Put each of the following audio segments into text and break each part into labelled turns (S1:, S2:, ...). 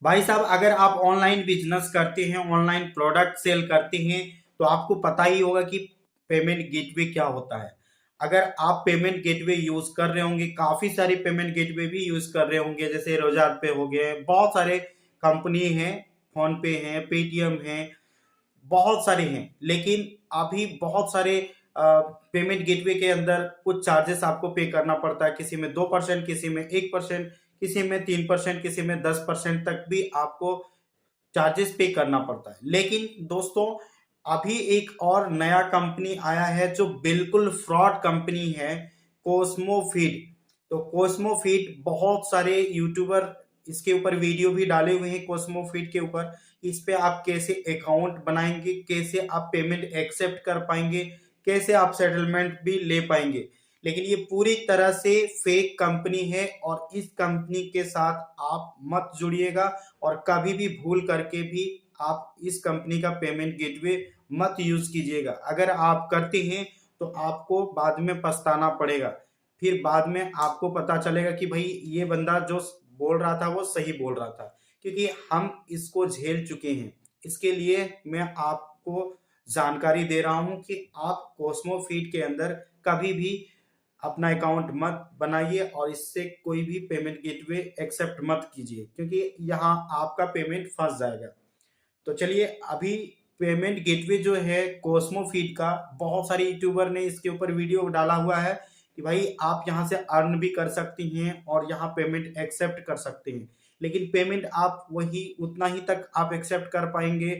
S1: भाई साहब, अगर आप ऑनलाइन बिजनेस करते हैं, ऑनलाइन प्रोडक्ट सेल करते हैं, तो आपको पता ही होगा कि पेमेंट गेटवे क्या होता है। अगर आप पेमेंट गेटवे यूज कर रहे होंगे, काफी सारे पेमेंट गेटवे भी यूज कर रहे होंगे, जैसे रोजार पे हो गए, बहुत सारे कंपनी हैं, फोन पे है, पेटीएम है, बहुत सारे हैं। लेकिन अभी बहुत सारे पेमेंट गेटवे के अंदर कुछ चार्जेस आपको पे करना पड़ता है। किसी में 2%, किसी में 1%, किसी में 3%, किसी में 10% तक भी आपको चार्जेस पे करना पड़ता है। लेकिन दोस्तों, अभी एक और नया कंपनी आया है जो बिल्कुल फ्रॉड कंपनी है, कोस्मोफीड। तो कोस्मोफीड, बहुत सारे यूट्यूबर इसके ऊपर वीडियो भी डाले हुए हैं कोस्मोफीड के ऊपर। इस पे आप कैसे अकाउंट बनाएंगे, कैसे आप पेमेंट एक्सेप्ट कर पाएंगे, कैसे आप सेटलमेंट भी ले पाएंगे। लेकिन ये पूरी तरह से फेक कंपनी है और इस कंपनी के साथ आप मत जुड़िएगा और कभी भी भूल करके भी आप इस कंपनी का पेमेंट गेटवे मत यूज कीजिएगा। अगर आप करते हैं तो आपको बाद में पछताना पड़ेगा। फिर बाद में आपको पता चलेगा कि भाई ये बंदा जो बोल रहा था वो सही बोल रहा था, क्योंकि हम इसको झेल चुके हैं। इसके लिए मैं आपको जानकारी दे रहा हूं कि आप कोस्मोफीड के अंदर कभी भी अपना अकाउंट मत बनाइए और इससे कोई भी पेमेंट गेटवे एक्सेप्ट मत कीजिए, क्योंकि यहाँ आपका पेमेंट फंस जाएगा। तो चलिए, अभी पेमेंट गेटवे जो है कोस्मोफीड का, बहुत सारे यूट्यूबर ने इसके ऊपर वीडियो डाला हुआ है कि भाई आप यहाँ से अर्न भी कर सकती हैं और यहाँ पेमेंट एक्सेप्ट कर सकते हैं। लेकिन पेमेंट आप वही उतना ही तक आप एक्सेप्ट कर पाएंगे,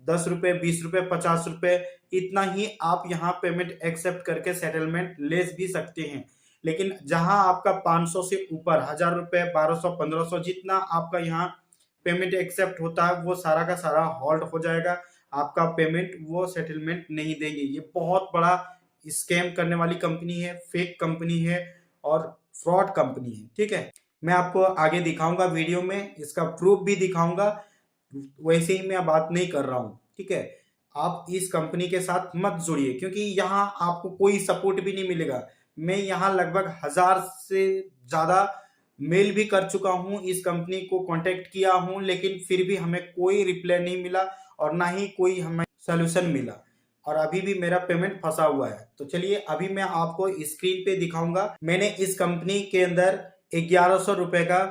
S1: 10 रुपए, 20 रुपए, 50 रुपए, इतना ही आप यहाँ पेमेंट एक्सेप्ट करके सेटलमेंट ले भी सकते हैं। लेकिन जहां आपका 500 से ऊपर, 1000 रुपए, 1200, 1500, जितना आपका यहाँ पेमेंट एक्सेप्ट होता है वो सारा का सारा हॉल्ट हो जाएगा। आपका पेमेंट वो सेटलमेंट नहीं देंगे। ये बहुत बड़ा स्कैम करने वाली कंपनी है, फेक कंपनी है और फ्रॉड कंपनी है। ठीक है, मैं आपको आगे दिखाऊंगा, वीडियो में इसका प्रूफ भी दिखाऊंगा। वैसे ही मैं बात नहीं कर रहा हूँ, ठीक है। आप इस कंपनी के साथ मत जुड़िए, क्योंकि यहाँ आपको कोई सपोर्ट भी नहीं मिलेगा। मैं यहाँ लगभग 1000 से ज्यादा मेल भी कर चुका हूँ, इस कंपनी को कांटेक्ट किया हूँ, लेकिन फिर भी हमें कोई रिप्लाई नहीं मिला और ना ही कोई हमें सोल्यूशन मिला, और अभी भी मेरा पेमेंट फंसा हुआ है। तो चलिए, अभी मैं आपको स्क्रीन पे दिखाऊंगा। मैंने इस कंपनी के अंदर 1100 रुपए का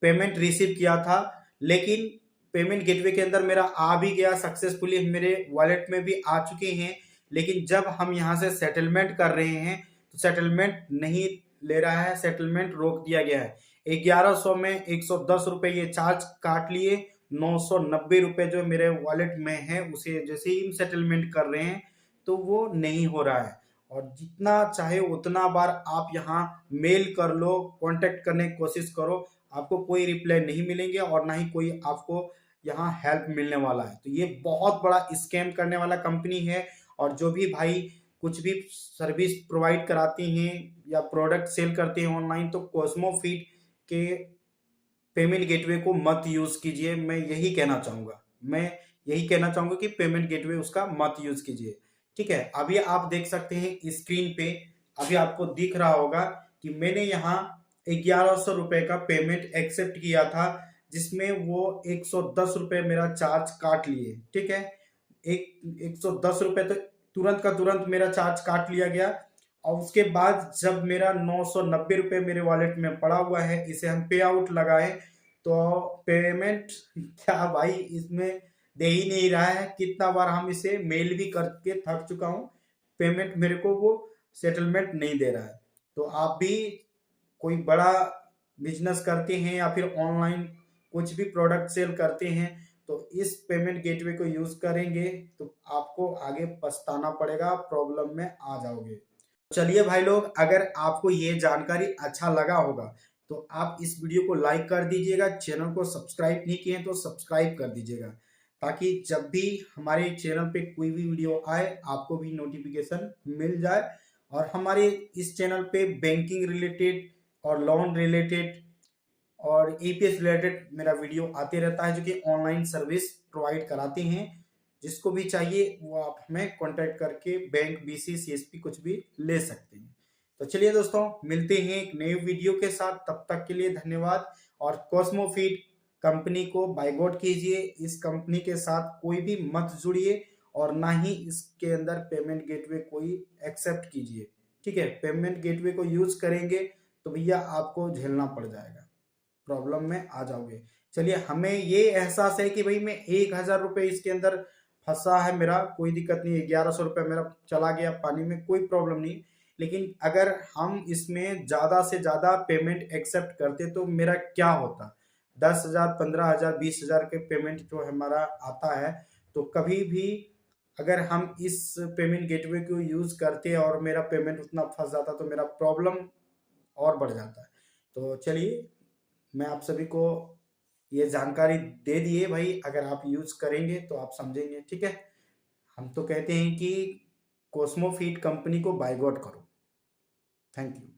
S1: पेमेंट रिसीव किया था, लेकिन पेमेंट गेटवे के अंदर मेरा आ भी गया सक्सेसफुली, मेरे वॉलेट में भी आ चुके हैं। लेकिन जब हम यहाँ से सेटलमेंट कर रहे हैं तो सेटलमेंट नहीं ले रहा है, सेटलमेंट रोक दिया गया है। 1100 में 110 रुपए ये चार्ज काट लिए, 990 रुपए जो मेरे वॉलेट में है उसे जैसे ही हम सेटलमेंट कर रहे हैं तो वो नहीं हो रहा है। और जितना चाहे उतना बार आप यहाँ मेल कर लो, कांटेक्ट करने की कोशिश करो, आपको कोई रिप्लाई नहीं मिलेंगे और ना ही कोई आपको यहाँ हेल्प मिलने वाला है। तो ये बहुत बड़ा स्कैम करने वाला कंपनी है। और जो भी भाई कुछ भी सर्विस प्रोवाइड कराती हैं या प्रोडक्ट सेल करते हैं ऑनलाइन, तो कोस्मोफीड के पेमेंट गेटवे को मत यूज कीजिए। मैं यही कहना चाहूंगा, मैं यही कहना चाहूंगा कि पेमेंट गेटवे उसका मत यूज कीजिए। ठीक है, अभी आप देख सकते हैं स्क्रीन पे, अभी आपको दिख रहा होगा कि मैंने यहाँ 1100 रुपए का पेमेंट एक्सेप्ट किया था, जिसमें वो 110 रुपए मेरा चार्ज काट लिए। ठीक है, 110 रुपए तो तुरंत का तुरंत मेरा चार्ज काट लिया गया। और उसके बाद जब मेरा 990 रुपए मेरे वॉलेट में पड़ा हुआ है, इसे हम पे आउट लगाए तो पेमेंट क्या भाई इसमें दे ही नहीं रहा है। कितना बार हम इसे मेल भी करके थक चुका हूँ, पेमेंट मेरे को वो सेटलमेंट नहीं दे रहा है। तो आप भी कोई बड़ा बिजनेस करते हैं या फिर ऑनलाइन कुछ भी प्रोडक्ट सेल करते हैं तो इस पेमेंट गेटवे को यूज करेंगे तो आपको आगे पछताना पड़ेगा, प्रॉब्लम में आ जाओगे। चलिए भाई लोग, अगर आपको ये जानकारी अच्छा लगा होगा तो आप इस वीडियो को लाइक कर दीजिएगा, चैनल को सब्सक्राइब नहीं किए हैं तो सब्सक्राइब कर दीजिएगा, ताकि जब भी हमारे चैनल पे कोई भी वीडियो आए आपको भी नोटिफिकेशन मिल जाए। और हमारे इस चैनल पे बैंकिंग रिलेटेड और लोन रिलेटेड और ईपीएस रिलेटेड मेरा वीडियो आते रहता है, जो कि ऑनलाइन सर्विस प्रोवाइड कराते हैं। जिसको भी चाहिए वो आप हमें कांटेक्ट करके बैंक, बीसी, सीएसपी कुछ भी ले सकते हैं। तो चलिए दोस्तों, मिलते हैं एक नए वीडियो के साथ, तब तक के लिए धन्यवाद। और कॉस्मोफीड कंपनी को बायकॉट कीजिए, इस कंपनी के साथ कोई भी मत जुड़िए और ना ही इसके अंदर पेमेंट गेटवे कोई एक्सेप्ट कीजिए। ठीक है, पेमेंट गेटवे को यूज करेंगे तो भैया आपको झेलना पड़ जाएगा, प्रॉब्लम में आ जाओगे। चलिए, हमें ये एहसास है कि भाई मैं 1,000 रुपये इसके अंदर फंसा है, मेरा कोई दिक्कत नहीं है, 1,100 रुपये मेरा चला गया पानी में, कोई प्रॉब्लम नहीं। लेकिन अगर हम इसमें ज़्यादा से ज़्यादा पेमेंट एक्सेप्ट करते तो मेरा क्या होता, 10,000, 15,000, 20,000 के पेमेंट जो हमारा आता है, तो कभी भी अगर हम इस पेमेंट गेटवे को यूज़ करते और मेरा पेमेंट उतना फंस जाता तो मेरा प्रॉब्लम और बढ़ जाता है। तो चलिए, मैं आप सभी को ये जानकारी दे दिए भाई, अगर आप यूज करेंगे तो आप समझेंगे। ठीक है, हम तो कहते हैं कि कॉस्मोफिट कंपनी को बायकॉट करो। Thank you.